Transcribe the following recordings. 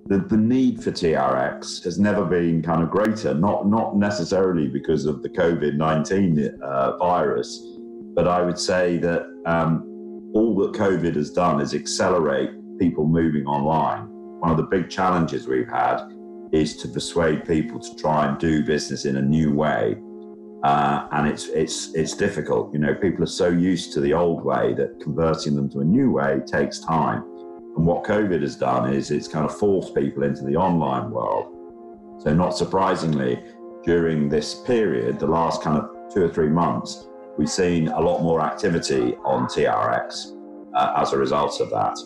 the need for TRX has never been kind of greater, not necessarily because of the COVID-19 virus, but I would say that all that COVID has done is accelerate people moving online. One of the big challenges we've had is to persuade people to try and do business in a new way. And it's difficult. You know, people are so used to the old way that converting them to a new way takes time. And what COVID has done is it's kind of forced people into the online world. So not surprisingly, during this period, the last kind of 2 or 3 months, we've seen a lot more activity on TRX as a result of that.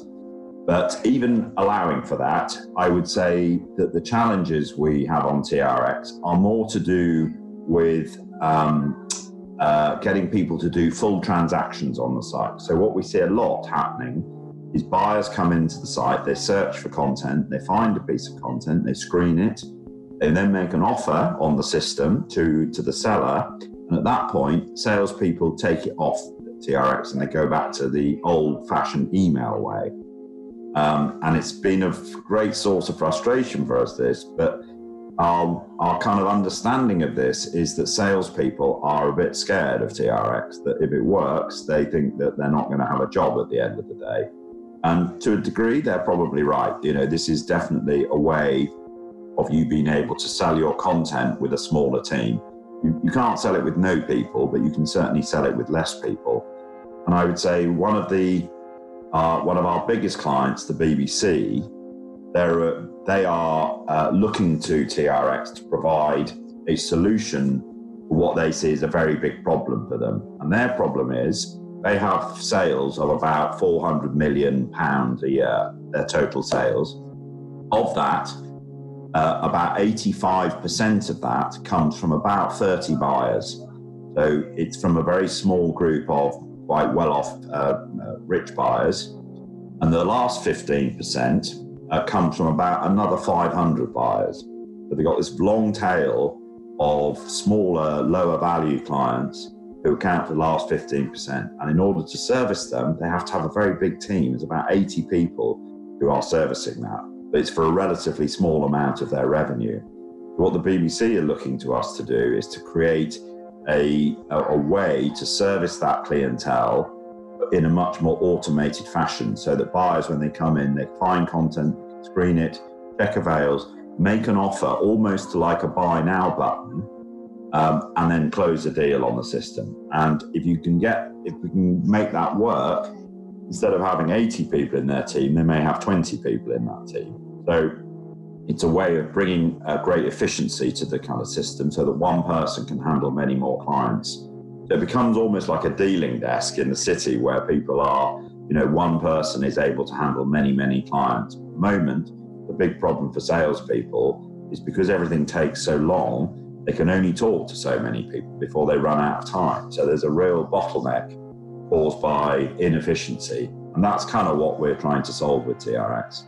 But even allowing for that, I would say that the challenges we have on TRX are more to do with getting people to do full transactions on the site. So what we see a lot happening is buyers come into the site, they search for content, they find a piece of content, they screen it, they then make an offer on the system to the seller, and at that point, salespeople take it off TRX and they go back to the old-fashioned email way. And it's been a great source of frustration for us, this, but our kind of understanding of this is that salespeople are a bit scared of TRX, that if it works, they think that they're not going to have a job at the end of the day. And to a degree, they're probably right. You know, this is definitely a way of you being able to sell your content with a smaller team. You can't sell it with no people, but you can certainly sell it with less people. And I would say one of our biggest clients, the BBC, they are looking to TRX to provide a solution for what they see as a very big problem for them. And their problem is they have sales of about £400 million a year, their total sales. Of that, about 85% of that comes from about 30 buyers. So it's from a very small group of quite well-off rich buyers. And the last 15% comes from about another 500 buyers. So they've got this long tail of smaller, lower value clients who account for the last 15%. And in order to service them, they have to have a very big team. There's about 80 people who are servicing that. But it's for a relatively small amount of their revenue. What the BBC are looking to us to do is to create a way to service that clientele in a much more automated fashion, so that buyers, when they come in, they find content, screen it, check avails, make an offer almost like a buy now button, and then close a deal on the system. And if we can make that work, instead of having 80 people in their team, they may have 20 people in that team. So it's a way of bringing great efficiency to the kind of system so that one person can handle many more clients. So it becomes almost like a dealing desk in the city where people are, you know, one person is able to handle many, many clients. At the moment, the big problem for salespeople is because everything takes so long, they can only talk to so many people before they run out of time. So there's a real bottleneck caused by inefficiency. And that's kind of what we're trying to solve with TRX.